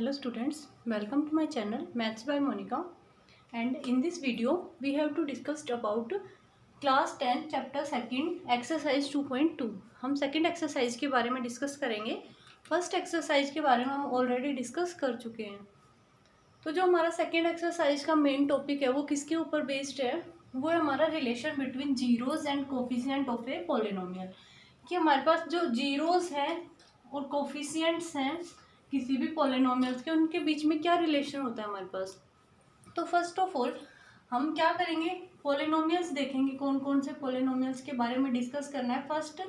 Hello students, welcome to my channel Maths by Monica, and in this video we have to discuss about class 10 chapter 2 exercise 2.2। हम second exercise के बारे में discuss करेंगे। First exercise के बारे में हम ऑलरेडी डिस्कस कर चुके हैं। तो जो हमारा सेकंड एक्सरसाइज का मेन टॉपिक है वो किसके ऊपर बेस्ड है, वो है हमारा relation between zeros and coefficient of a polynomial. कि हमारे पास जो जीरोज हैं और कोफिशिएंट्स हैं किसी भी पॉलिनोमियल्स के, उनके बीच में क्या रिलेशन होता है हमारे पास। तो फर्स्ट ऑफ ऑल हम क्या करेंगे, पॉलिनोमियल्स देखेंगे, कौन कौन से पॉलिनोमियल्स के बारे में डिस्कस करना है। First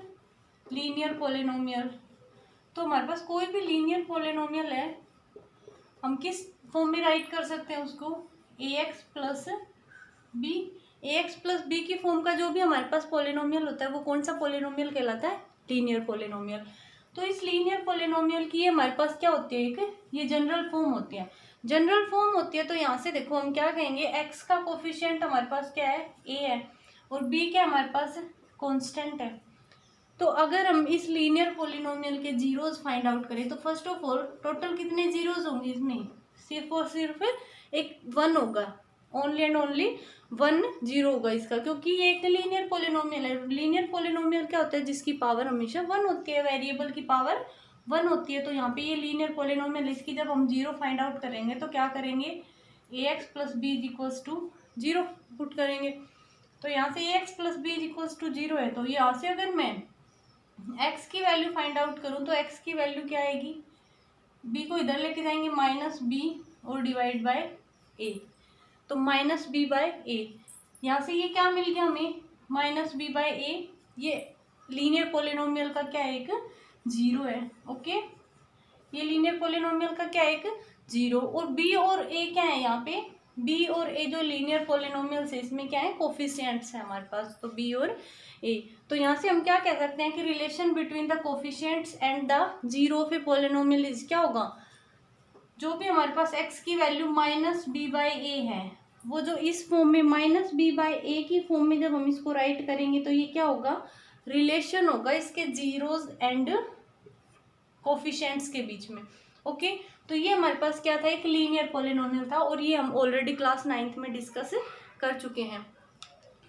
linear polynomial. तो हमारे पास कोई भी लीनियर पॉलिनोमियल है, हम किस फॉर्म में राइट कर सकते हैं उसको, ax plus B. ax plus B की फॉर्म का जो भी हमारे पास पॉलिनोमियल होता है वो कौन सा पॉलिनोमियल कहलाता है, लीनियर पॉलिनोमियल। तो इस लीनियर पॉलिनोमियल की हमारे पास क्या होती है, एक ये जनरल फॉर्म होती है। जनरल फॉर्म होती है तो यहाँ से देखो हम क्या कहेंगे, x का कोफिशिएंट हमारे पास क्या है, a है, और b क्या हमारे पास कांस्टेंट है। तो अगर हम इस लीनियर पॉलिनोमियल के जीरोज फाइंड आउट करें तो फर्स्ट ऑफ ऑल टोटल कितने जीरोज होंगे इसमें, सिर्फ और सिर्फ एक 1 होगा, ओनली एंड ओनली 1 जीरो होगा इसका, क्योंकि ये एक लीनियर पॉलिनोमियल है। लीनियर पॉलिनोमियल क्या होता है, जिसकी पावर हमेशा 1 होती है, वेरिएबल की पावर 1 होती है। तो यहाँ पे ये लीनियर पॉलिनोमियल, इसकी जब हम जीरो फाइंड आउट करेंगे तो क्या करेंगे, ax plus B is equals to zero put करेंगे। तो यहाँ से ax plus B is equals to zero है, तो यहाँ से अगर मैं x की वैल्यू फाइंड आउट करूँ तो x की वैल्यू क्या आएगी, b को इधर लेके जाएंगे माइनस बी और डिवाइड बाय a, तो माइनस बी बाय ए। यहाँ से ये क्या मिल गया हमें, माइनस बी बाय ए। ये लीनियर पॉलिनोमियल का क्या है, एक जीरो है। ओके, ये लीनियर पॉलिनोमियल का क्या है, एक जीरो। और बी और ए क्या है, यहाँ पे बी और ए जो लीनियर पॉलिनोमियल्स है इसमें क्या है, कोफिशिएंट्स है हमारे पास, तो बी और ए। तो यहाँ से हम क्या कह सकते हैं कि relation between the coefficients and the zero of a polynomial is क्या होगा, जो भी हमारे पास x की वैल्यू माइनस बी बाई ए है, वो जो इस फॉर्म में माइनस बी बाई ए की फॉर्म में जब हम इसको राइट करेंगे तो ये क्या होगा, रिलेशन होगा इसके जीरोज एंड कोफिशिएंट्स के बीच में। ओके, तो ये हमारे पास क्या था, एक लीनियर पॉलिनोमियल था, और ये हम ऑलरेडी क्लास 9th में डिस्कस कर चुके हैं।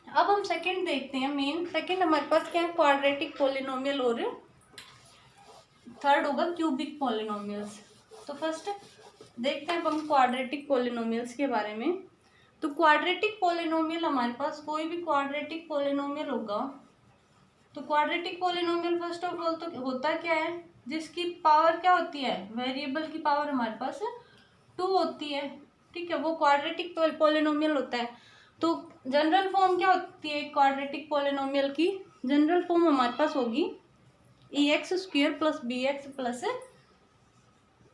अब हम सेकंड देखते हैं। मेन सेकंड हमारे पास क्या है, क्वाड्रेटिक पॉलिनोमियल, और थर्ड होगा क्यूबिक पॉलिनोमियल्स। तो फर्स्ट देखते हैं अब हम क्वाड्रेटिक पॉलिनोमियल्स के बारे में। तो क्वाड्रेटिक पॉलिनोमियल हमारे पास कोई भी क्वाड्रेटिक पॉलिनोमियल होगा, तो quadratic polynomial first of all तो होता क्या है, जिसकी पावर क्या होती है, वेरिएबल की पावर हमारे पास 2 होती है। ठीक है, वो क्वाड्रेटिक पॉलिनोमियल होता है। तो जनरल फॉर्म क्या होती है क्वाड्रेटिक पॉलिनोमियल की, जनरल फॉर्म हमारे पास होगी ax square plus b x plus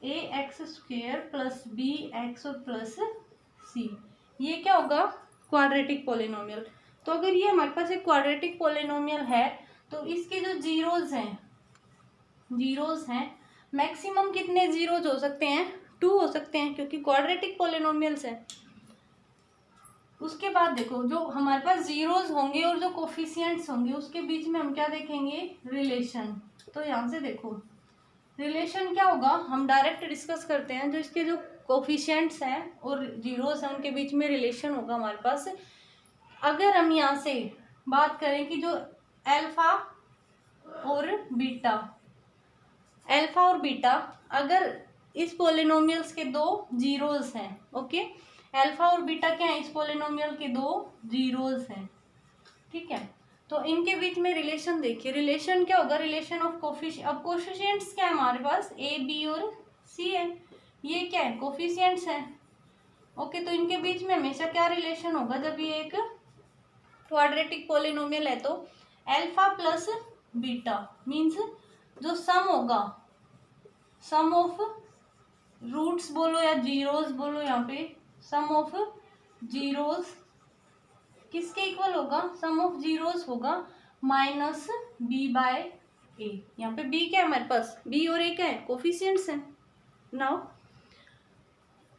a x square plus b x plus c. ये क्या होगा, क्वाड्रेटिक पॉलिनोमियल। तो अगर ये हमारे पास एक क्वाड्रेटिक पॉलिनोमियल है तो इसके जो जीरोज हैं मैक्सिमम कितने जीरोज हो सकते हैं, 2 हो सकते हैं, क्योंकि क्वाड्रेटिक पॉलिनोमियल्स है। उसके बाद देखो जो हमारे पास जीरोज होंगे और जो कोफिशिएंट्स होंगे उसके बीच में हम क्या देखेंगे, रिलेशन। तो यहाँ से देखो रिलेशन क्या होगा, हम डायरेक्ट डिस्कस करते हैं। जो इसके जो कोफिशिएंट्स हैं और जीरोस हैं उनके बीच में रिलेशन होगा हमारे पास। अगर हम यहाँ से बात करें कि जो अल्फा और बीटा, अगर इस पॉलिनोमियल्स के 2 जीरोस हैं, ओके, अल्फा और बीटा क्या है, इस पॉलिनोमियल के 2 जीरोस हैं। ठीक है, तो इनके बीच में रिलेशन देखिए, रिलेशन क्या होगा, रिलेशन ऑफ कोफिशिएंट। अब कोफिशिएंट्स क्या है हमारे पास, ए बी और सी है, ये क्या है, कोफिशिएंट्स हैं। ओके, तो इनके बीच में हमेशा क्या रिलेशन होगा, जब ये एक क्वाड्रेटिक पॉलिनोमियल है तो अल्फा प्लस बीटा मीन्स जो सम होगा, सम ऑफ रूट्स बोलो या जीरोस बोलो, यहाँ पे सम ऑफ जीरोस किसके इक्वल होगा, सम ऑफ जीरोस होगा माइनस बी बाय ए। यहाँ पे बी क्या है हमारे पास, बी और ए क्या है, कोफिशिएंट्स हैं। नाउ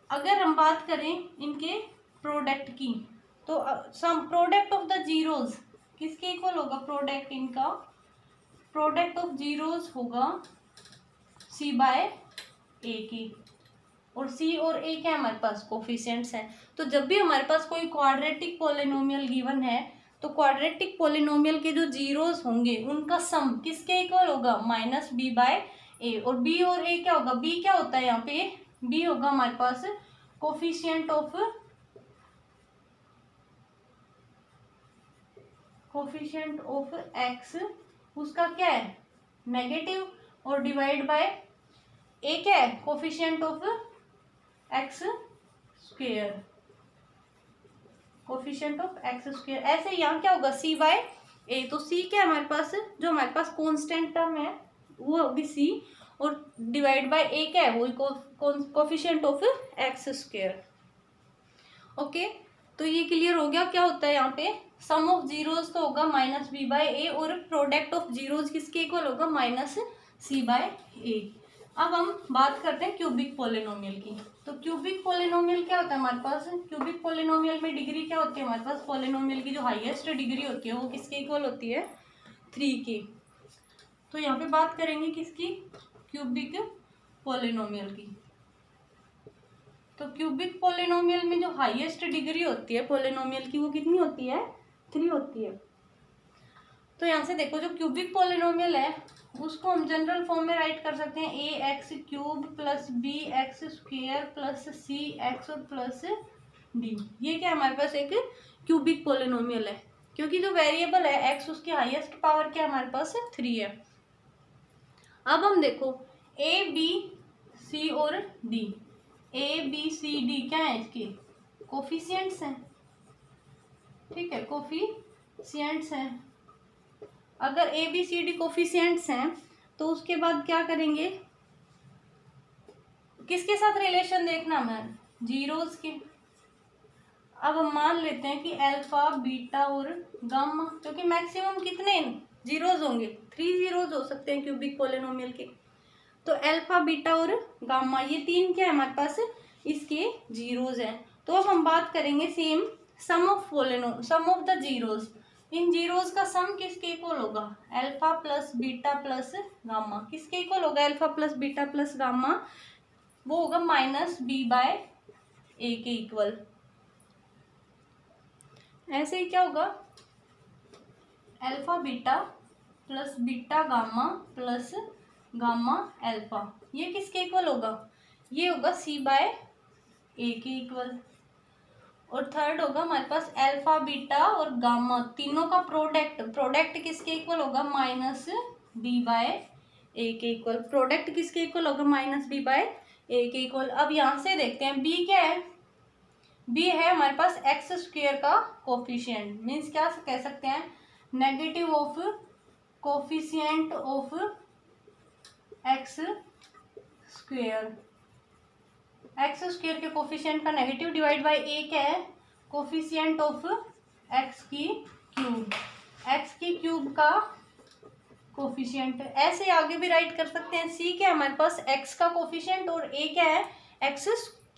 अगर हम बात करें इनके प्रोडक्ट की, तो some product of the zeros किसके इक्वल होगा, प्रोडक्ट इनका, प्रोडक्ट ऑफ जीरोस होगा सी बाय ए की। और सी और ए क्या है हमारे पास, कोफिशिएंट्स हैं। तो जब भी हमारे पास कोई क्वाड्रेटिक पॉलिनोमियल गिवन है तो क्वाड्रेटिक पॉलिनोमियल के जो जीरोस होंगे उनका सम किसके इक्वल होगा, माइनस बी बाय ए। और बी और ए क्या होगा, बी क्या होता है यहाँ पे, बी होगा हमारे पास कोफिशिएंट ऑफ एक्स, उसका क्या है नेगेटिव, और डिवाइड बाय ए क्या है coefficient of x square, coefficient of x square. ऐसे यहाँ क्या होगा सी बाय ए। तो सी क्या है हमारे पास, जो हमारे पास कांस्टेंट टर्म है वो होगी सी, और डिवाइड बाय ए क्या है वही coefficient of x square. Okay, तो ये क्लियर हो गया क्या होता है यहाँ पे, सम ऑफ जीरोज तो होगा माइनस बी बाय ए, और प्रोडक्ट ऑफ जीरोज किसके इक्वल होगा, माइनस सी बाय ए। अब हम बात करते हैं क्यूबिक पॉलिनोमियल की। तो क्यूबिक पॉलिनोमियल क्या होता है हमारे पास, क्यूबिक पॉलिनोमियल में डिग्री क्या होती है हमारे पास, पॉलिनोमियल की जो हाईएस्ट डिग्री होती है वो किसके इक्वल होती है, 3 की। तो यहाँ पे बात करेंगे किसकी, क्यूबिक पॉलिनोमियल की। तो क्यूबिक पॉलिनोमियल में जो हाईएस्ट डिग्री होती है पॉलिनोमियल की वो कितनी होती है, 3 होती है। तो यहाँ से देखो जो क्यूबिक पॉलिनोमियल है उसको हम जनरल फॉर्म में राइट कर सकते हैं, a x cube plus b x square plus c x और प्लस डी। ये क्या हमारे पास एक क्यूबिक पॉलिनोमियल है, क्योंकि जो वेरिएबल है एक्स उसकी हाईएस्ट पावर क्या हमारे पास 3 है। अब हम देखो ए बी सी और D, A B C D क्या है इसके कोफिशिएंट्स हैं, ठीक है, कोफिशिएंट्स हैं। अगर A B C D coefficients हैं तो उसके बाद क्या करेंगे, किसके साथ रिलेशन देखना है, जीरोस के। अब हम मान लेते हैं कि अल्फा बीटा और गामा, क्योंकि मैक्सिमम कितने जीरोस होंगे, 3 जीरोस हो सकते हैं क्यूबिक पॉलिनोमियल के। तो अल्फा बीटा और गामा ये 3 क्या है हमारे पास इसके जीरोस हैं। तो अब हम बात करेंगे same sum of the zeros. इन जीरोस का सम किसके इक्वल होगा, alpha plus beta plus gamma. किसके इक्वल होगा alpha plus beta plus gamma, वो होगा माइनस बी बाय ए के इक्वल। ऐसे ही क्या होगा, alpha beta plus beta gamma plus gamma alpha, ये किसके इक्वल होगा, ये होगा सी बाय ए के इक्वल। और थर्ड होगा हमारे पास अल्फा बीटा और गामा, तीनों का प्रोडक्ट किसके इक्वल होगा, माइनस बी बाय ए के इक्वल। प्रोडक्ट किसके इक्वल होगा, माइनस बी बाय ए के इक्वल। अब यहाँ से देखते हैं बी क्या है, बी है हमारे पास एक्स स्क्वेयर का कोफिशिएंट, मीन्स क्या कह सकते हैं, negative of coefficient of x square. X square के कोफिशिएंट का नेगेटिव डिवाइड बाय ए क्या है, कोफिशिएंट ऑफ एक्स की क्यूब, एक्स की क्यूब का कोफिशिएंट। ऐसे आगे भी राइट कर सकते हैं, सी क्या है हमारे पास एक्स का कोफिशिएंट और ए क्या है एक्स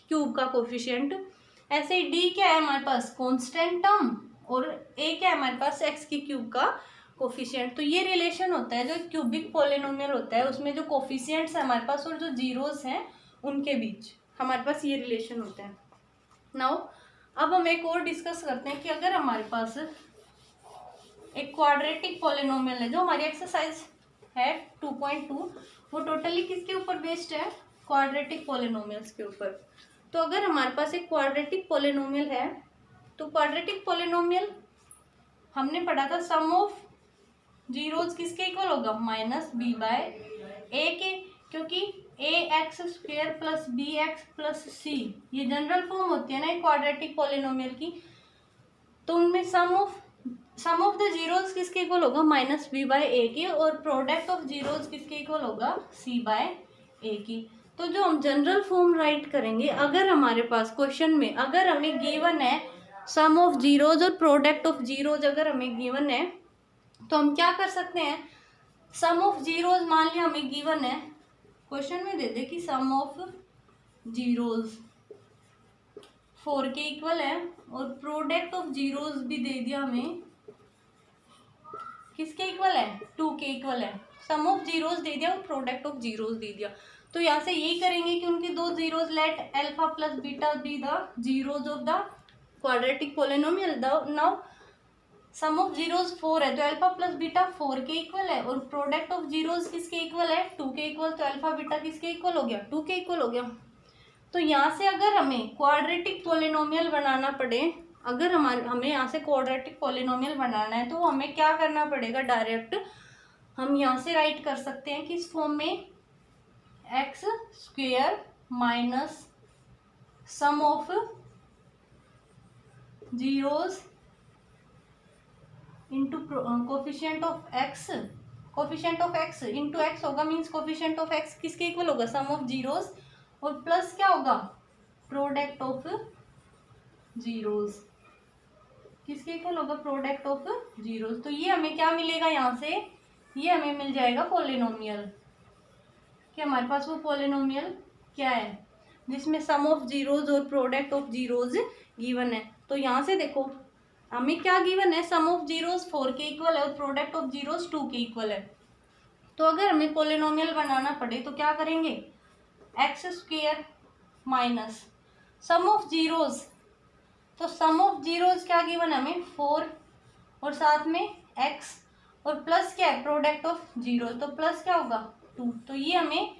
क्यूब का कोफिशिएंट। ऐसे ही डी क्या है हमारे पास कांस्टेंट टर्म, और ए क्या है हमारे पास एक्स की क्यूब का कोफिशिएंट। तो ये रिलेशन होता है जो क्यूबिक पॉलिनोमियल होता है उसमें जो कोफिशिएंट्स है हमारे पास और जो जीरोस हैं उनके बीच हमारे पास ये रिलेशन होता है। नाउ अब हम एक और डिस्कस करते हैं कि अगर हमारे पास एक क्वाड्रेटिक पॉलिनोमियल है, जो हमारी एक्सरसाइज है 2.2, वो टोटली किसके ऊपर बेस्ड है, क्वाड्रेटिक पॉलिनोमियल्स के ऊपर। तो अगर हमारे पास एक क्वाड्रेटिक पॉलिनोमियल है तो क्वाड्रेटिक पॉलिनोमियल हमने पढ़ा था सम ऑफ जीरोज किसके इक्वल होगा, माइनस बी बाय ए के, क्योंकि a x square plus b x plus c ये जनरल फॉर्म होती है ना क्वाड्रेटिक पॉलिनोमियल की। तो उनमें सम ऑफ द जीरोज किसके इक्वल होगा, माइनस बी बाय ए की, और प्रोडक्ट ऑफ जीरोज किसके इक्वल होगा, सी बाय ए की। तो जो हम जनरल फॉर्म राइट करेंगे, अगर हमारे पास क्वेश्चन में अगर हमें गिवन है सम ऑफ जीरोज और प्रोडक्ट ऑफ जीरोज अगर हमें गिवन है तो हम क्या कर सकते हैं, सम ऑफ जीरोज मान लिया हमें गिवन है, क्वेश्चन में दे दे कि सम ऑफ जीरोज 4 के इक्वल है और प्रोडक्ट ऑफ जीरोज भी दे दिया हमें किसके इक्वल है, 2 के इक्वल है। सम ऑफ जीरोज दे दिया और प्रोडक्ट ऑफ जीरोज दे दिया। तो यहाँ से यही करेंगे कि उनकी दो zeros, let alpha plus beta be the zeros of the quadratic polynomial. Now sum of zeros 4 है, तो अल्फा प्लस बीटा 4 के इक्वल है, और प्रोडक्ट ऑफ जीरोज किसके इक्वल है, 2 के इक्वल। तो अल्फा बीटा किसके इक्वल हो गया, 2 के इक्वल हो गया। तो यहाँ से अगर हमें क्वाड्रेटिक पोलिनोमियल बनाना पड़े, अगर हमें यहाँ से क्वाड्रेटिक पोलिनोमियल बनाना है, तो हमें क्या करना पड़ेगा, डायरेक्ट हम यहाँ से राइट कर सकते हैं किस फॉर्म में, x square minus sum of zeros into coefficient of x, coefficient of x into x होगा, मीन्स कोफिशिएंट ऑफ एक्स किसके इक्वल होगा, सम ऑफ जीरोज, और प्लस क्या होगा, प्रोडक्ट ऑफ जीरोज किसके इक्वल होगा, प्रोडक्ट ऑफ जीरोज। तो ये हमें क्या मिलेगा यहाँ से, ये हमें मिल जाएगा पोलिनोमियल, कि हमारे पास वो पोलिनोमियल क्या है जिसमें सम ऑफ जीरोज और प्रोडक्ट ऑफ जीरोज गिवन है। तो यहाँ से देखो हमें क्या गिवन है, सम ऑफ जीरोज 4 के इक्वल है और प्रोडक्ट ऑफ जीरोज 2 के इक्वल है। तो अगर हमें पोलिनोमियल बनाना पड़े तो क्या करेंगे, x square minus sum of zeros, तो सम ऑफ जीरोज क्या गिवन है हमें, 4, और साथ में एक्स, और प्लस क्या है, प्रोडक्ट ऑफ जीरोज, तो प्लस क्या होगा 2। तो ये हमें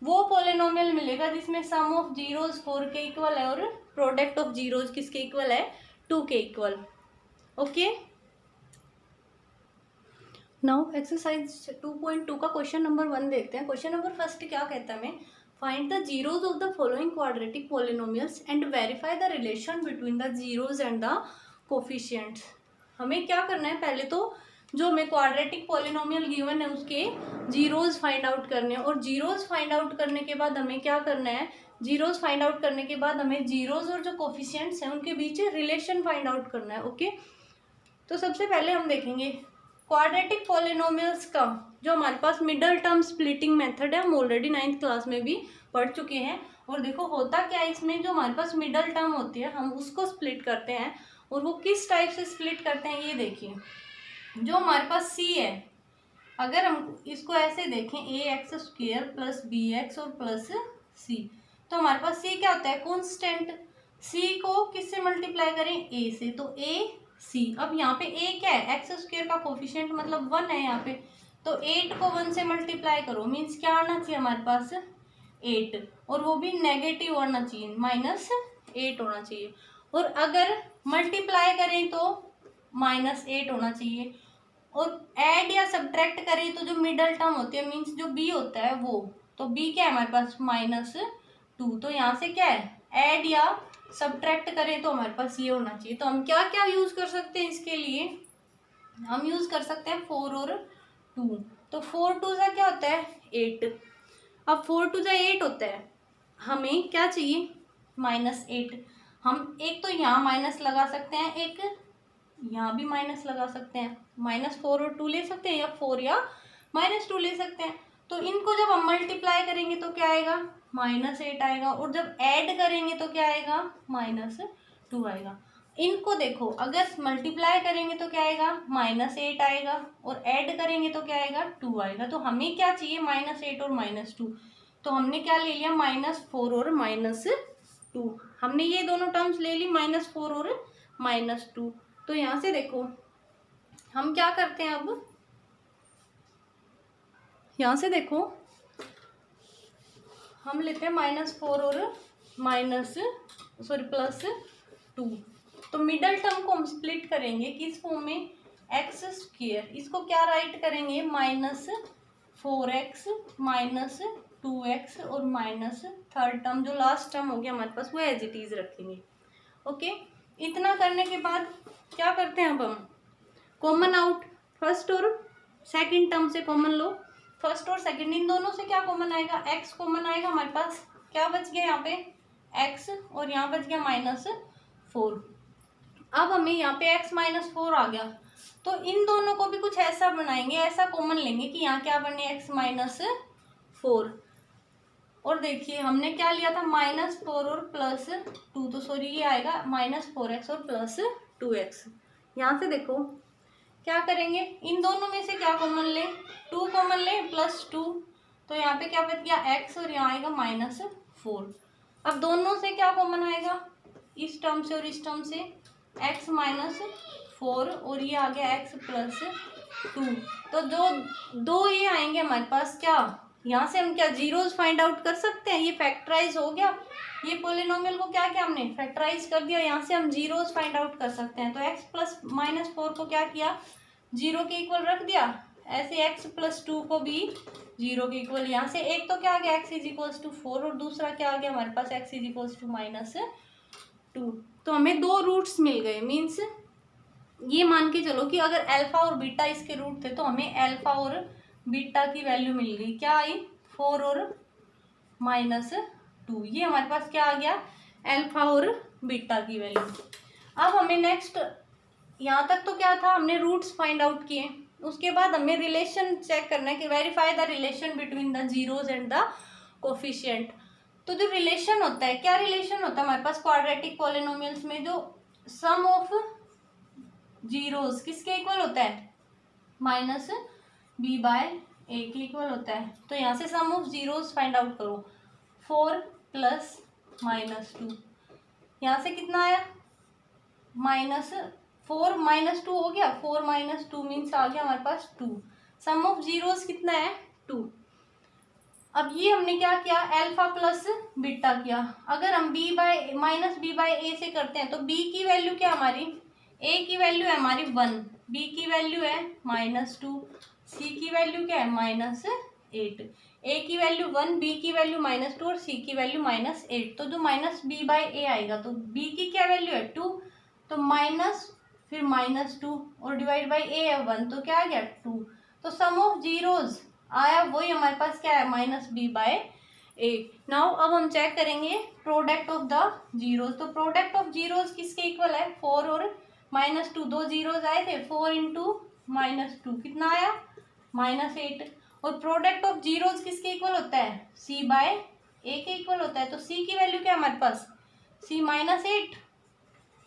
वो पोलिनोमियल मिलेगा जिसमें सम ऑफ जीरोज 4 के इक्वल है और प्रोडक्ट ऑफ जीरोज किसके इक्वल है, 2 के इक्वल। ओके, नाउ एक्सरसाइज 2.2 का क्वेश्चन नंबर 1 देखते हैं। क्वेश्चन नंबर फर्स्ट क्या कहता है हमें, find the zeros of the following quadratic polynomials and verify the relation between the zeros and the coefficients. हमें क्या करना है, पहले तो जो हमें क्वाड्रेटिक पोलिनोमियल गिवन है उसके जीरोज फाइंड आउट करने हैं, और जीरोज फाइंड आउट करने के बाद हमें क्या करना है, जीरोज फाइंड आउट करने के बाद हमें जीरोज और जो कोफिशिएंट्स हैं उनके बीच रिलेशन फाइंड आउट करना है। ओके, तो सबसे पहले हम देखेंगे क्वाड्रेटिक पोलिनोमियल्स का जो हमारे पास मिडल टर्म स्प्लिटिंग मेथड है, हम ऑलरेडी 9th क्लास में भी पढ़ चुके हैं। और देखो होता क्या है इसमें, जो हमारे पास मिडल टर्म होती है हम उसको स्प्लिट करते हैं, और वो किस टाइप से स्प्लिट करते हैं ये देखिए। जो हमारे पास c है, अगर हम इसको ऐसे देखें a x square plus b x और प्लस सी, तो हमारे पास c क्या होता है, कॉन्स्टेंट। c को किससे मल्टीप्लाई करें, a से, तो a c। अब यहाँ पे a क्या है, एक्स स्क्वेयर का कोफिशिएंट मतलब 1 है यहाँ पे, तो 8 को 1 से मल्टीप्लाई करो, मीन्स क्या आना चाहिए हमारे पास 8, और वो भी नेगेटिव आना चाहिए, -8 होना चाहिए। और अगर मल्टीप्लाई करें तो -8 होना चाहिए, और ऐड या सब्ट्रैक्ट करें तो जो मिडल टर्म होती है मीन्स जो b होता है वो, तो b क्या है हमारे पास -2। तो यहाँ से क्या है, ऐड या सब्ट्रैक्ट करें तो हमारे पास ये होना चाहिए। तो हम क्या क्या यूज कर सकते हैं इसके लिए, हम यूज कर सकते हैं 4 और 2। तो 4 2 क्या होता है 8, अब 4 2 8 होता है, हमें क्या चाहिए -8। हम एक तो यहाँ माइनस लगा सकते हैं, एक यहाँ भी माइनस लगा सकते हैं, -4 और 2 ले सकते हैं, या 4 या -2 ले सकते हैं। तो इनको जब हम मल्टीप्लाई करेंगे तो क्या आएगा, -8 आएगा, और जब ऐड करेंगे तो क्या आएगा, -2 आएगा। इनको देखो अगर मल्टीप्लाई करेंगे तो क्या आएगा, -8 आएगा, और ऐड करेंगे तो क्या आएगा, 2 आएगा। तो हमें क्या चाहिए, -8 और -2। तो हमने क्या ले लिया, -4 और -2, हमने ये दोनों टर्म्स ले ली, -4 और -2। तो यहाँ से देखो हम क्या करते हैं, अब यहाँ से देखो हम लेते हैं -4 और +2। तो मिडल टर्म को हम स्प्लिट करेंगे किस फॉर्म में, एक्स स्क्वेयर, इसको क्या राइट करेंगे, -4x -2x और माइनस थर्ड टर्म जो लास्ट टर्म हो गया हमारे पास वो एज इट इज रखेंगे। ओके, इतना करने के बाद क्या करते हैं, अब हम कॉमन आउट, फर्स्ट और सेकंड टर्म से कॉमन लो, फर्स्ट और सेकंड इन दोनों से क्या कॉमन आएगा, x कॉमन आएगा, हमारे पास क्या बच गया यहाँ पे x, और यहाँ बच गया -4। अब हमें यहाँ पे x -4 आ गया, तो इन दोनों को भी कुछ ऐसा बनाएंगे, ऐसा कॉमन लेंगे कि यहाँ क्या बने, x -4। और देखिए हमने क्या लिया था, -4 और +2, तो सॉरी ये आएगा -4x और +2x। यहाँ से देखो क्या करेंगे, इन दोनों में से क्या कॉमन ले, 2 कॉमन ले, +2, तो यहाँ पे क्या बच गया x और यहाँ आएगा -4। अब दोनों से क्या कॉमन आएगा, इस टर्म से और इस टर्म से, x -4 और ये आ गया x +2। तो जो दो ये आएंगे हमारे पास, क्या यहाँ से हम क्या जीरोस फाइंड आउट कर सकते हैं, ये फैक्टराइज हो गया, ये पोलिनोमियल को क्या किया हमने, फैक्टराइज कर दिया, यहाँ से हम जीरोस फाइंड आउट कर सकते हैं। तो x +-4 को क्या किया, जीरो के इक्वल रख दिया, ऐसे x +2 को भी जीरो के इक्वल, यहाँ से एक तो क्या आ गया x = 4 और दूसरा क्या आ गया हमारे पास x = -2। तो हमें दो रूट्स मिल गए, मीन्स ये मान के चलो कि अगर अल्फा और बीटा इसके रूट थे तो हमें अल्फा और बीटा की वैल्यू मिल गई, क्या आई, 4 और -2। ये हमारे पास क्या आ गया, अल्फा और बीटा की वैल्यू। अब हमें नेक्स्ट, यहाँ तक तो क्या था, हमने रूट्स फाइंड आउट किए, उसके बाद हमें रिलेशन चेक करना है कि verify the relation between the zeros and the coefficient. तो जो रिलेशन होता है, क्या रिलेशन होता है हमारे पास क्वाड्रेटिक पॉलिनोमियल्स में, जो सम ऑफ जीरोज किसके इक्वल होता है, -b/a के इक्वल होता है। तो यहाँ से सम ऑफ जीरोज फाइंड आउट करो, 4 + -2, यहाँ से कितना आया, -4 -2 हो गया, 4 - 2 मीन्स आ गया हमारे पास 2। सम ऑफ जीरोज कितना है, 2। अब ये हमने क्या किया, अल्फा प्लस बीटा किया। अगर हम -b/a से करते हैं तो b की वैल्यू क्या हमारी, a की वैल्यू है हमारी 1, b की वैल्यू है -2, c की वैल्यू क्या है -8, a की वैल्यू 1, b की वैल्यू -2 और c की वैल्यू -8। तो जो -b/a आएगा तो b की क्या वैल्यू है 2, तो फिर -2 और डिवाइड बाई a है 1, तो क्या आ गया 2। तो सम ऑफ जीरोज आया वही हमारे पास क्या है, -b/a। नाउ अब हम चेक करेंगे प्रोडक्ट ऑफ द जीरोज। तो प्रोडक्ट ऑफ जीरोज किसके इक्वल है, 4 और -2, दो जीरोज आए थे, 4 × -2 कितना आया, -8। और प्रोडक्ट ऑफ जीरोज किसके इक्वल होता है, c/a के इक्वल होता है। तो c की वैल्यू क्या है हमारे पास, c -8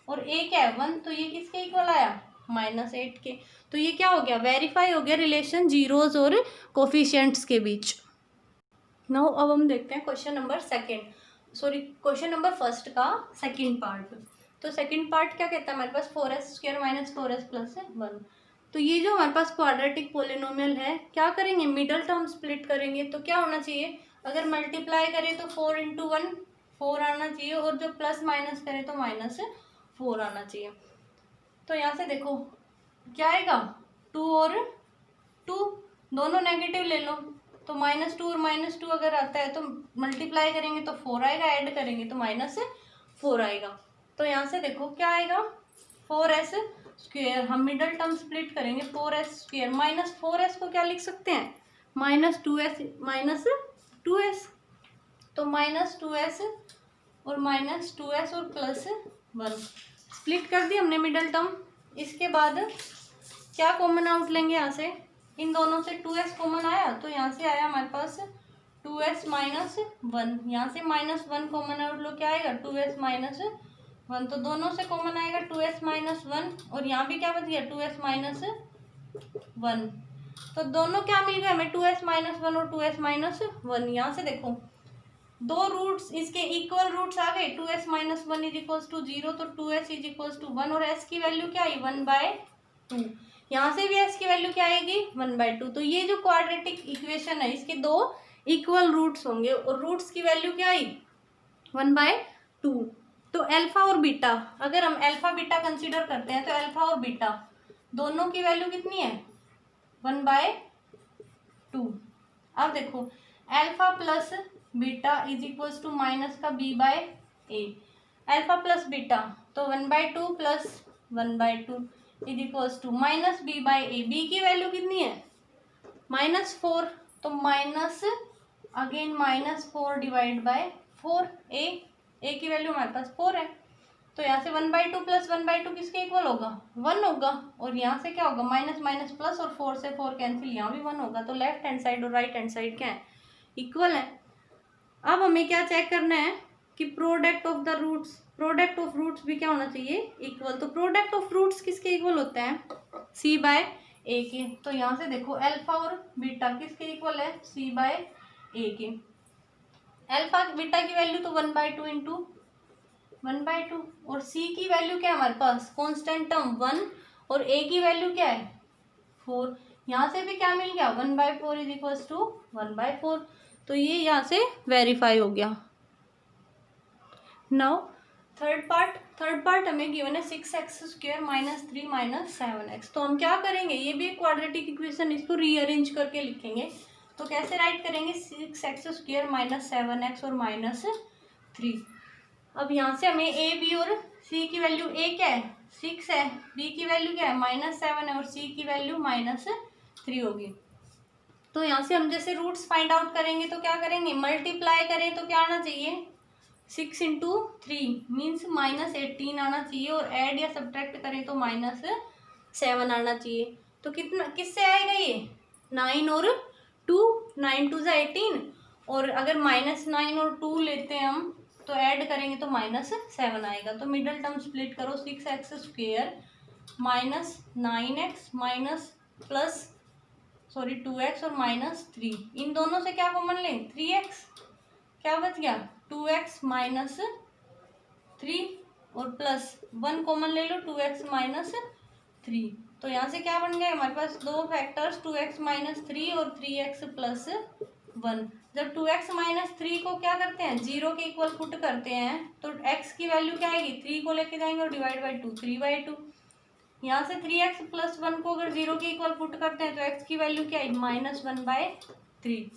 और a क्या है 1, तो ये किसके इक्वल आया, -8 के। तो ये क्या हो गया, वेरीफाई हो गया रिलेशन जीरोज और कोफिशिएंट्स के बीच। नाउ अब हम देखते हैं क्वेश्चन नंबर फर्स्ट का सेकंड पार्ट। तो सेकंड पार्ट क्या कहता है हमारे पास, 4s² - 4s + 1। तो ये जो हमारे पास क्वाड्रेटिक पोलिनोमियल है, क्या करेंगे, मिडल टर्म स्प्लिट करेंगे। तो क्या होना चाहिए, अगर मल्टीप्लाई करें तो 4 × 1 4 आना चाहिए, और जो प्लस माइनस करें तो -4 आना चाहिए। तो यहाँ से देखो क्या आएगा, 2 और 2 दोनों नेगेटिव ले लो, तो -2 और -2 अगर आता है तो मल्टीप्लाई करेंगे तो 4 आएगा, ऐड करेंगे तो -4 आएगा। तो यहाँ से देखो क्या आएगा, 4s², हम मिडल टर्म स्प्लिट करेंगे, 4s², -4s को क्या लिख सकते हैं, -2s तो -2s और -2s और +1 स्प्लिट कर दी हमने मिडल टर्म। इसके बाद क्या कॉमन आउट लेंगे, यहाँ से इन दोनों से 2s कॉमन आया, तो यहाँ से आया हमारे पास 2s - 1, यहाँ से -1 कॉमन आउट लो, क्या आएगा 2s - 1, तो दोनों से कॉमन आएगा 2s - 1, और यहाँ भी क्या बच गया 2s - 1। तो दोनों क्या मिल गए हमें, 2s - 1 और 2s - 1। यहाँ से देखो दो रूट्स इसके इक्वल रूट्स आ गए, 2s - 1 = 0, तो 2s = 1, और s की वैल्यू क्या आई 1/2। यहाँ से भी s की वैल्यू क्या आएगी 1/2। तो ये जो क्वाड्रेटिक इक्वेशन है, इसके दो इक्वल रूट्स होंगे, और रूट्स की वैल्यू क्या आई 1/2। तो अल्फा और बीटा, अगर हम अल्फा बीटा कंसीडर करते हैं तो अल्फा और बीटा दोनों की वैल्यू कितनी है 1/2। अब देखो अल्फा प्लस बीटा = माइनस का b/a, अल्फा प्लस बीटा तो 1/2 + 1/2 = माइनस b/a। b की वैल्यू कितनी है -4, तो minus again -4 divide by 4। a की वैल्यू हमारे पास 4 है, तो यहाँ से 1/2 + 1/2 किसके इक्वल होगा 1 होगा, और यहाँ से क्या होगा माइनस माइनस प्लस, और 4 से 4 कैंसिल, यहाँ भी 1 होगा। तो लेफ्ट हैंड साइड और राइट हैंड साइड क्या है इक्वल है। अब हमें क्या चेक करना है कि प्रोडक्ट ऑफ रूट्स भी क्या होना चाहिए इक्वल। तो प्रोडक्ट ऑफ रूट्स किसके इक्वल होते हैं c/a के। तो यहाँ से देखो अल्फा और बीटा किसके इक्वल है c/a ए के। अल्फा बीटा की वैल्यू तो 1/2 इंटू 1/2, और सी की वैल्यू क्या है हमारे पास, कांस्टेंट टर्म 1, और ए की वैल्यू क्या है 4। यहाँ से भी क्या मिल गया 1/4 इज इक्वल्स टू 1/4। तो ये यहाँ से वेरीफाई हो गया। नाउ थर्ड पार्ट हमें गिवन है 6x² - 3 - 7x। तो हम क्या करेंगे, ये भी एक क्वाड्रेटिक इक्वेशन, इसको रीअरेंज करके लिखेंगे। तो कैसे राइट करेंगे, 6x² - 7x और -3। अब यहाँ से हमें ए बी और सी की वैल्यू, ए क्या है 6 है, बी की वैल्यू क्या है -7 है, और सी की वैल्यू -3 होगी। तो यहाँ से हम जैसे रूट्स फाइंड आउट करेंगे तो क्या करेंगे, मल्टीप्लाई करें तो क्या आना चाहिए 6 × 3 मीन्स -18 आना चाहिए, और ऐड या सब्ट्रैक्ट करें तो -7 आना चाहिए। तो कितना किससे आएगा ये 9 और 2, 9 2 = 18, और अगर -9 और 2 लेते हैं हम तो ऐड करेंगे तो -7 आएगा। तो मिडल टर्म स्प्लिट करो, 6x² - 2x और -3, इन दोनों से क्या कॉमन लें 3x, क्या बच गया 2x - 3 और +1 कॉमन ले लो 2x - 3। तो यहाँ से क्या बन गया हमारे पास दो फैक्टर्स 2x - 3 और 3x + 1। जब 2x - 3 को क्या करते हैं 0 के इक्वल पुट करते हैं तो x की वैल्यू क्या आएगी 3 को लेके जाएंगे और डिवाइड बाई 2 3/2। यहाँ से 3x + 1 को अगर 0 के इक्वल पुट करते हैं तो x की वैल्यू क्या आएगी -1/3।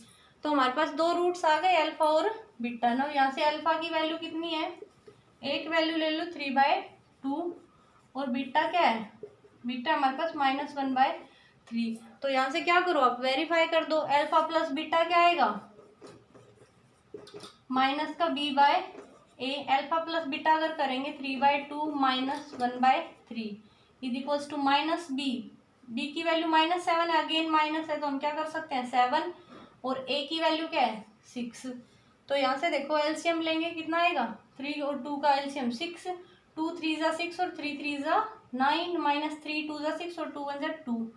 तो हमारे पास दो रूट्स आ गए अल्फा और बीटा। ना यहाँ से अल्फा की वैल्यू कितनी है, एक वैल्यू ले लो 3/2, और बीटा क्या है, बीटा हमारे पास -1/3। तो यहाँ से क्या करो आप वेरीफाई कर दो, अल्फा प्लस बीटा क्या आएगा माइनस का b/a, अल्फा प्लस बीटा अगर करेंगे 3/2 - 1/3 is equals to -b, b की वैल्यू -7 है, अगेन माइनस है तो हम क्या कर सकते हैं 7, और a की वैल्यू क्या है 6। तो यहाँ से देखो एलसीएम लेंगे कितना आएगा 3 और 2 का एलसीएम 6, 2 3 = 6 और 3 3 = 9, -3 2 = 6 और 2 1 = 2।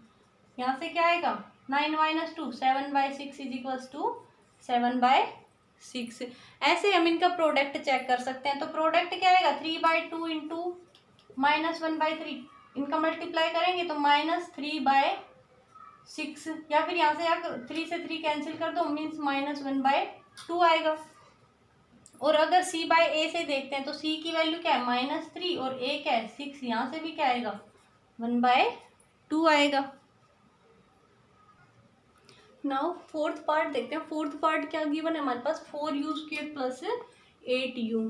यहाँ से क्या आएगा 9 - 2 7/6 इज इक्वल्स टू 7/6। ऐसे हम इनका प्रोडक्ट चेक कर सकते हैं। तो प्रोडक्ट क्या आएगा 3/2 इंटू -1/3, इनका मल्टीप्लाई करेंगे तो -3/6, या फिर यहाँ से 3 से 3 कैंसिल कर दो मीन्स -1/2 आएगा। और अगर c/a से देखते हैं तो c की वैल्यू क्या है -3 और a क्या है 6, यहाँ से भी क्या आएगा 1/2 आएगा। नाउ फोर्थ पार्ट देखते हैं। फोर्थ पार्ट क्या गिवन है हमारे पास 4u² + 8u।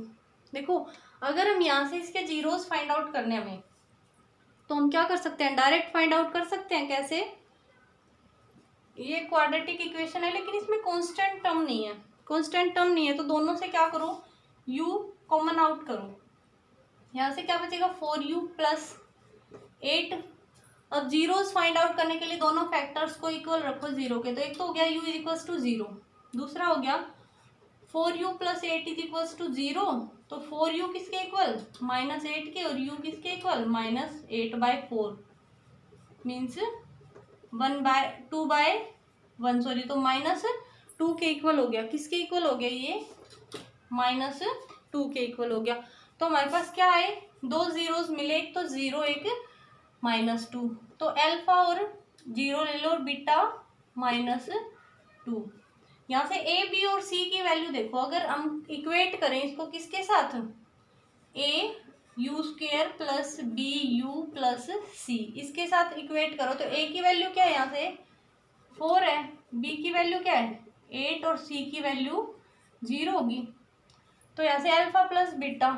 देखो अगर हम यहाँ से इसके जीरोस फाइंड आउट करने हमें तो हम क्या कर सकते हैं डायरेक्ट फाइंड आउट कर सकते हैं। कैसे, ये क्वाड्रेटिक इक्वेशन है लेकिन इसमें कांस्टेंट टर्म नहीं है, कांस्टेंट टर्म नहीं है तो दोनों से क्या करो u कॉमन आउट करो। यहाँ से क्या बचेगा 4u + 8। अब जीरोस फाइंड आउट करने के लिए दोनों फैक्टर्स को इक्वल रखो 0 के। तो एक तो हो गया u = 0, दूसरा हो गया 4u + 8 = 0। तो 4u किसके इक्वल -8 के, और u किसके इक्वल -8/4 मीन्स 2/1 सॉरी, तो -2 के इक्वल हो गया। किसके इक्वल हो गया ये -2 के इक्वल हो गया। तो हमारे पास क्या है दो जीरोस मिले, एक तो 0 एक -2। तो अल्फा और 0 ले लो और बीटा -2। यहाँ से ए बी और सी की वैल्यू देखो, अगर हम इक्वेट करें इसको किसके साथ au² + bu + c, इसके साथ इक्वेट करो तो a की वैल्यू क्या है यहाँ से 4 है, b की वैल्यू क्या है 8 और c की वैल्यू 0 होगी। तो यहाँ से अल्फा प्लस बीटा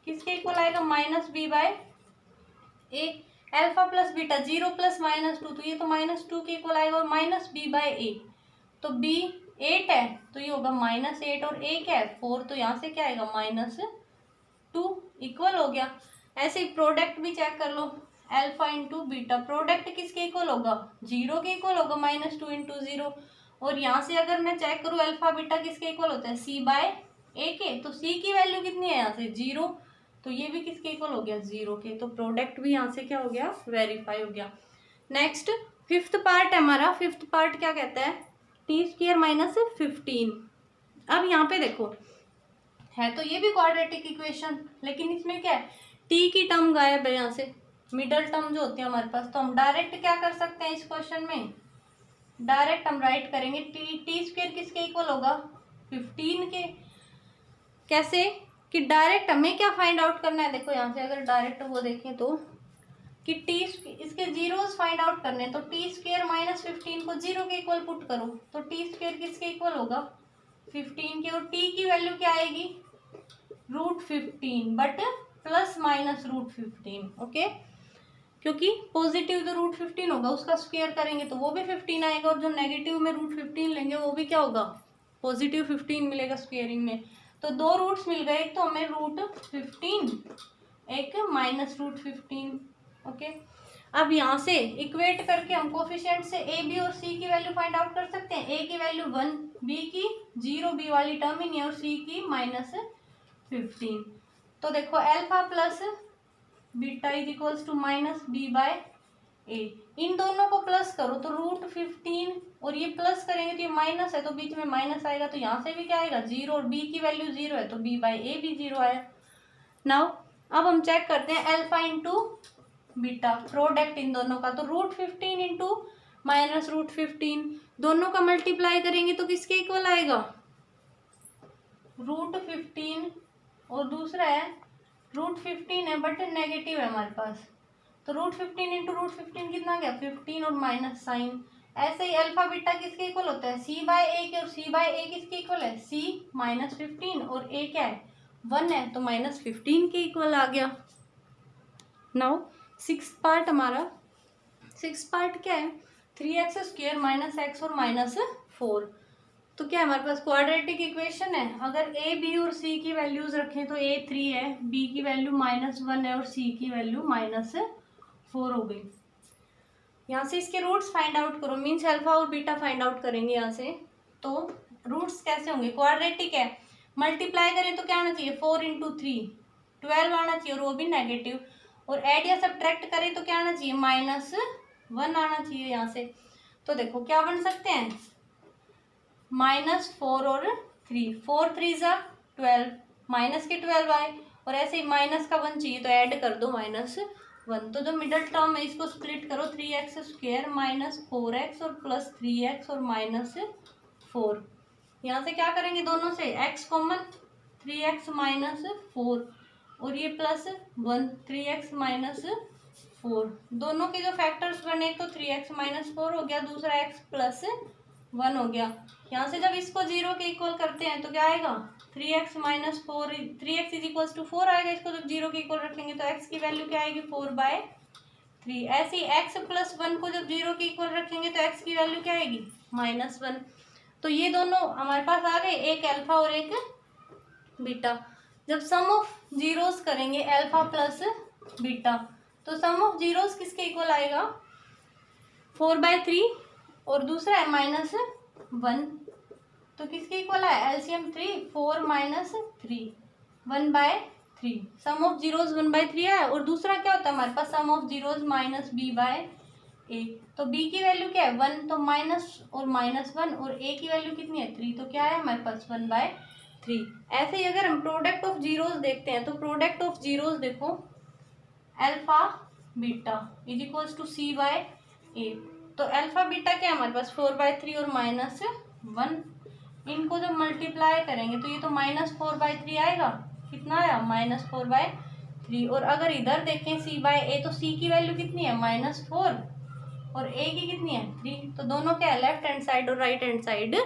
किसके इक्वल आएगा -b/a, अल्फा प्लस बीटा 0 + -2 तो ये तो -2 के इक्वल आएगा, और -b/a तो b 8 है तो ये होगा -8 और a क्या है 4, तो यहाँ से क्या आएगा -2 इक्वल हो गया। ऐसे प्रोडक्ट भी चेक कर लो अल्फा इंटू बीटा, प्रोडक्ट किसके इक्वल होगा 0 के इक्वल होगा -2 × 0। और यहाँ से अगर मैं चेक करूँ अल्फा बीटा किसके इक्वल होता है c/a के, तो c की वैल्यू कितनी है यहाँ से 0, तो ये भी किसके इक्वल हो गया 0 के। तो प्रोडक्ट भी यहाँ से क्या हो गया वेरीफाई हो गया। नेक्स्ट फिफ्थ पार्ट है हमारा। फिफ्थ पार्ट क्या कहता है टी स्क्वायर माइनस 15। अब यहाँ पे देखो है तो ये भी क्वाड्रेटिक इक्वेशन, लेकिन इसमें क्या है, टी की टर्म गायब है यहाँ से, मिडल टर्म जो होती है हमारे पास। तो हम डायरेक्ट क्या कर सकते हैं इस क्वेश्चन में, डायरेक्ट हम राइट करेंगे टी स्क्वायर किसके इक्वल होगा, 15 के। कैसे कि डायरेक्ट हमें क्या फाइंड आउट करना है, देखो यहाँ से अगर डायरेक्ट वो देखें तो कि टी इसके जीरोस फाइंड आउट करने हैं, तो टी स्क्वायर माइनस 15 को जीरो के इक्वल पुट करो, तो टी स्क्वायर किसके इक्वल होगा, 15 के। और टी की वैल्यू क्या आएगी, √15, बट प्लस माइनस √15, ओके, क्योंकि पॉजिटिव जो √15 होगा उसका स्क्वायर करेंगे तो वो भी 15 आएगा, और जो नेगेटिव में √15 लेंगे वो भी क्या होगा, पॉजिटिव 15 मिलेगा स्क्वेयरिंग में। तो दो रूट्स मिल गए, एक तो हमें √15, एक माइनस √15, ओके। अब यहाँ से इक्वेट करके हम कोफिशिएंट से ए बी और सी की वैल्यू फाइंड आउट कर सकते हैं। ए की वैल्यू 1, बी की 0, बी वाली टर्म ही नहीं है, और सी की -15। तो देखो alpha plus beta is equals to -b/a, इन दोनों को प्लस करो तो √15, और ये प्लस करेंगे तो ये माइनस है तो बीच में माइनस आएगा, तो यहाँ से भी क्या आएगा 0, और b की वैल्यू 0 है तो b/a भी 0 आया। नाउ अब हम चेक करते हैं alpha into beta, product in दोनों का, तो √15 इंटू -√15, दोनों का मल्टीप्लाई करेंगे तो किसके इक्वल आएगा, √15, और दूसरा है √15 है बट नेगेटिव है हमारे पास, तो √15 इंटू √15 कितना गया 15, और माइनस साइन। ऐसे ही अल्फा बीटा किसके इक्वल होता है, c/a के, और c/a किसके इक्वल है, c -15, और a क्या है 1 है तो -15 के इक्वल आ गया। नाउ सिक्स पार्ट हमारा, सिक्स पार्ट क्या है, 3x² माइनस x और -4। तो क्या हमारे पास क्वाड्रेटिक इक्वेशन है, अगर a b और c की वैल्यूज रखें तो a 3 है, b की वैल्यू -1 है, और c की वैल्यू -4 हो गई। यहाँ से इसके रूट्स फाइंड आउट करो, मीन्स अल्फा और बीटा फाइंड आउट करेंगे यहाँ से। तो रूट्स कैसे होंगे, क्वाड्रेटिक है, मल्टीप्लाई करें तो क्या आना चाहिए 4 × 3 12 आना चाहिए, और वो भी नेगेटिव, और ऐड या सब्ट्रैक्ट करें तो क्या आना चाहिए -1 आना चाहिए यहाँ से। तो देखो क्या बन सकते हैं, -4 और 3, 4 3 12, माइनस के 12 आए, और ऐसे ही माइनस का 1 चाहिए तो ऐड कर दो -1। तो जो मिडल टर्म है इसको स्प्लिट करो, 3x² -4x और +3x और -4, यहाँ से क्या करेंगे दोनों से x कॉमन, 3x -4, और ये +1 3x -4, दोनों के जो फैक्टर्स बने तो 3x -4 हो गया, दूसरा x +1 हो गया। यहाँ से जब इसको 0 के इक्वल करते हैं तो क्या आएगा 3x -4, 3x = 4 आएगा, इसको जब 0 के इक्वल रखेंगे तो x की वैल्यू क्या आएगी 4/3। ऐसे ही x +1 को जब 0 के इक्वल रखेंगे तो x की वैल्यू क्या आएगी -1। तो ये दोनों हमारे पास आ गए, एक अल्फा और एक बीटा। जब सम ऑफ जीरोस करेंगे अल्फा प्लस बीटा, तो सम ऑफ जीरोस किसके इक्वल आएगा 4/3, और दूसरा है -1, तो किसके इक्वल है एलसीएम 3, 4 - 3 1/3, सम ऑफ जीरोस 1/3 है, और दूसरा क्या होता है हमारे पास सम ऑफ जीरोस -b/a, तो b की वैल्यू क्या है 1, तो माइनस और -1, और a की वैल्यू कितनी है 3, तो क्या है हमारे पास 1/3। ऐसे ही अगर हम प्रोडक्ट ऑफ जीरोस देखते हैं तो प्रोडक्ट ऑफ जीरोस देखो alpha beta is equals to c/a, तो अल्फा बीटा क्या है हमारे पास 4/3 और -1, इनको जब मल्टीप्लाई करेंगे तो ये तो -4/3 आएगा, कितना आया -4/3, और अगर इधर देखें c/a तो c की वैल्यू कितनी है -4 और a की कितनी है 3, तो दोनों क्या है लेफ्ट हैंड साइड और राइट हैंड साइड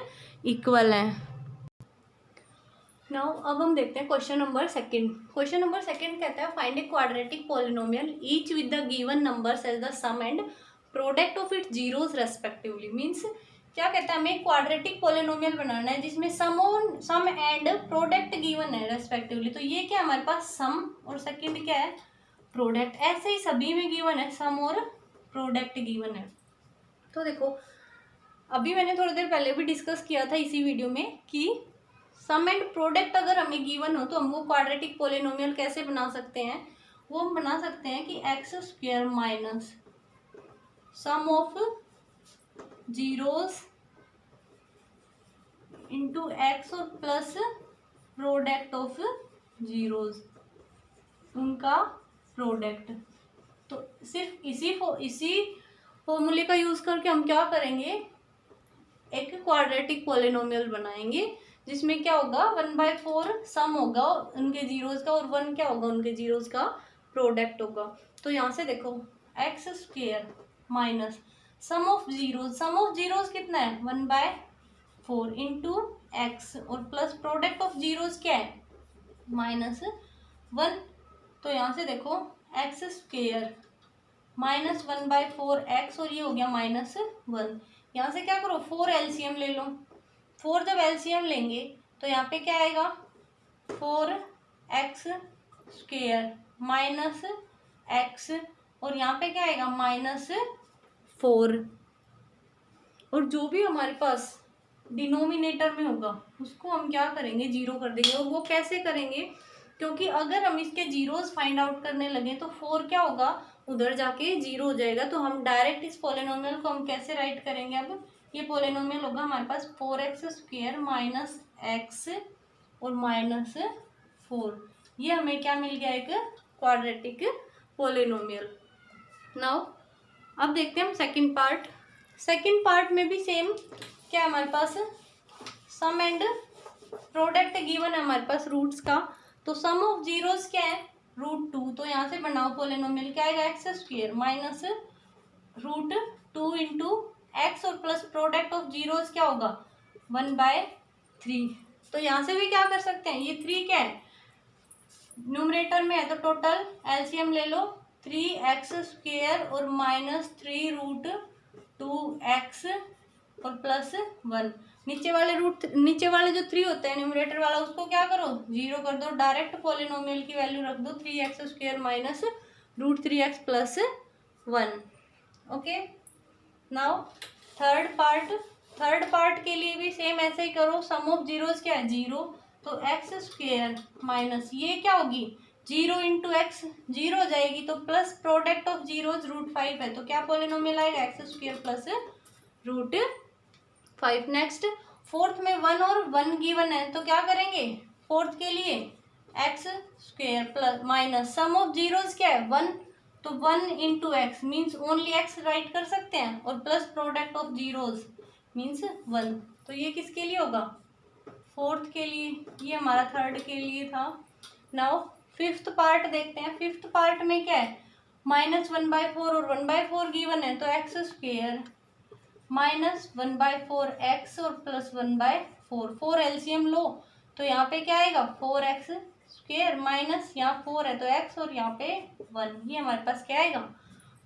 इक्वल है। नाउ अब हम देखते हैं question number second. Question number second कहता है find a quadratic polynomial each with the given numbers as the sum and product of its zeros respectively. Means क्या कहता है हमें क्वाड्रेटिक पॉलिनोमियल बनाना है जिसमें सम एंड प्रोडक्ट गिवन है रेस्पेक्टिवली। तो ये क्या हमारे पास सम और सेकंड क्या है प्रोडक्ट, ऐसे ही सभी में गिवन है सम और प्रोडक्ट गिवन है। तो देखो अभी मैंने थोड़ी देर पहले भी डिस्कस किया था इसी वीडियो में कि सम एंड प्रोडक्ट अगर हमें गिवन हो तो हम वो क्वाड्रेटिक पॉलिनोमियल कैसे बना सकते हैं, वो हम बना सकते हैं कि x² minus sum of zeros into x और प्लस प्रोडक्ट ऑफ जीरोज, उनका प्रोडक्ट। तो सिर्फ इसी फॉर्मूले का यूज करके हम क्या करेंगे, एक क्वाड्रेटिक पॉलिनोमियल बनाएंगे जिसमें क्या होगा 1/4 सम होगा उनके जीरोज का और 1 क्या होगा उनके जीरोज का प्रोडक्ट होगा। तो यहाँ से देखो x square minus sum of zeros कितना है 1/4 इंटू एक्स और प्लस प्रोडक्ट ऑफ जीरोज क्या है -1। तो यहाँ से देखो एक्स स्क्वेयर माइनस 1/4 एक्स और ये हो गया -1। यहाँ से क्या करो 4 एलसीएम ले लो। 4 जब एलसीएम लेंगे तो यहाँ पे क्या आएगा 4x स्क्वेयर माइनस एक्स और यहाँ पे क्या आएगा -4। और जो भी हमारे पास डिनोमिनेटर में होगा उसको हम क्या करेंगे 0 कर देंगे। और वो कैसे करेंगे, क्योंकि अगर हम इसके जीरोस फाइंड आउट करने लगे तो 4 क्या होगा उधर जाके 0 हो जाएगा। तो हम डायरेक्ट इस पॉलिनोमियल को हम कैसे राइट करेंगे, अब ये पॉलिनोमियल होगा हमारे पास 4x स्क्वेयर माइनस एक्स और -4। ये हमें क्या मिल गया एक क्वाड्रेटिक पॉलिनोमियल। नाउ अब देखते हैं हम सेकंड पार्ट में भी सेम क्या है हमारे पास सम एंड प्रोडक्ट गिवन है हमारे पास रूट्स का। तो सम ऑफ जीरोस क्या है √2। तो यहाँ से बनाओ पॉलिनोमियल क्या आएगा x square minus √2 into x और प्लस प्रोडक्ट ऑफ जीरोस क्या होगा 1/3। तो यहाँ से भी क्या कर सकते हैं, ये 3 क्या है न्यूमरेटर में है तो टोटल एलसीएम ले लो 3x स्क्वेयर और -3√2x और +1। नीचे वाले जो 3 होते हैं न्यूमरेटर वाला उसको क्या करो 0 कर दो। डायरेक्ट पॉलिनोमियल की वैल्यू रख दो 3x square minus √3x +1। Okay, now third part के लिए भी सेम ऐसे ही करो। सम ऑफ जीरोस क्या है 0। तो एक्स स्क्वेयर माइनस ये क्या होगी 0 इंटू एक्स 0 हो जाएगी तो प्लस प्रोडक्ट ऑफ जीरोस √5 है। तो क्या पॉलिनोमियल आएगा x square plus √5। Next fourth में 1 और 1 गिवन है तो क्या करेंगे फोर्थ के लिए x square plus minus sum of zeros क्या है 1। तो 1 into x means only x right कर सकते हैं और plus product of zeros means 1। तो ये किसके लिए होगा फोर्थ के लिए, ये हमारा थर्ड के लिए था। नाउ फिफ्थ पार्ट देखते हैं। फिफ्थ पार्ट में क्या है -1/4 और 1/4 गिवन है तो एक्स स्क्वेयर -1/4 एक्स और +1/4। 4 एलसीएम लो तो यहाँ पे क्या आएगा 4x स्क्वेयर माइनस यहाँ 4 है तो x और यहाँ पे 1। ये हमारे पास क्या आएगा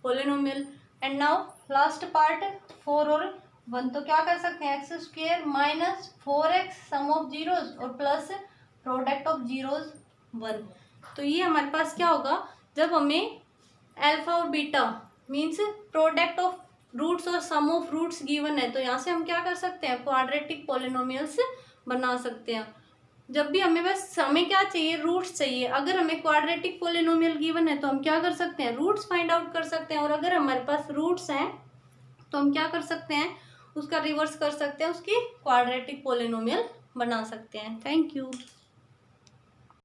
polynomial. And now last part 4 और 1 तो क्या कर सकते हैं x square minus 4x sum of zeros और प्लस प्रोडक्ट ऑफ जीरोस 1। तो ये हमारे पास क्या होगा जब हमें अल्फा और beta means product of roots और सम ऑफ रूट्स गिवन है तो यहाँ से हम क्या कर सकते हैं क्वाड्रेटिक पॉलिनोमियल्स बना सकते हैं। जब भी हमें बस हमें क्या चाहिए रूट्स चाहिए। अगर हमें क्वाड्रेटिक पॉलिनोमियल गिवन है तो हम क्या कर सकते हैं रूट्स फाइंड आउट कर सकते हैं। और अगर हमारे पास रूट्स हैं तो हम क्या कर सकते हैं उसका रिवर्स कर सकते हैं, उसकी क्वाड्रेटिक पॉलिनोमियल बना सकते हैं। Thank you.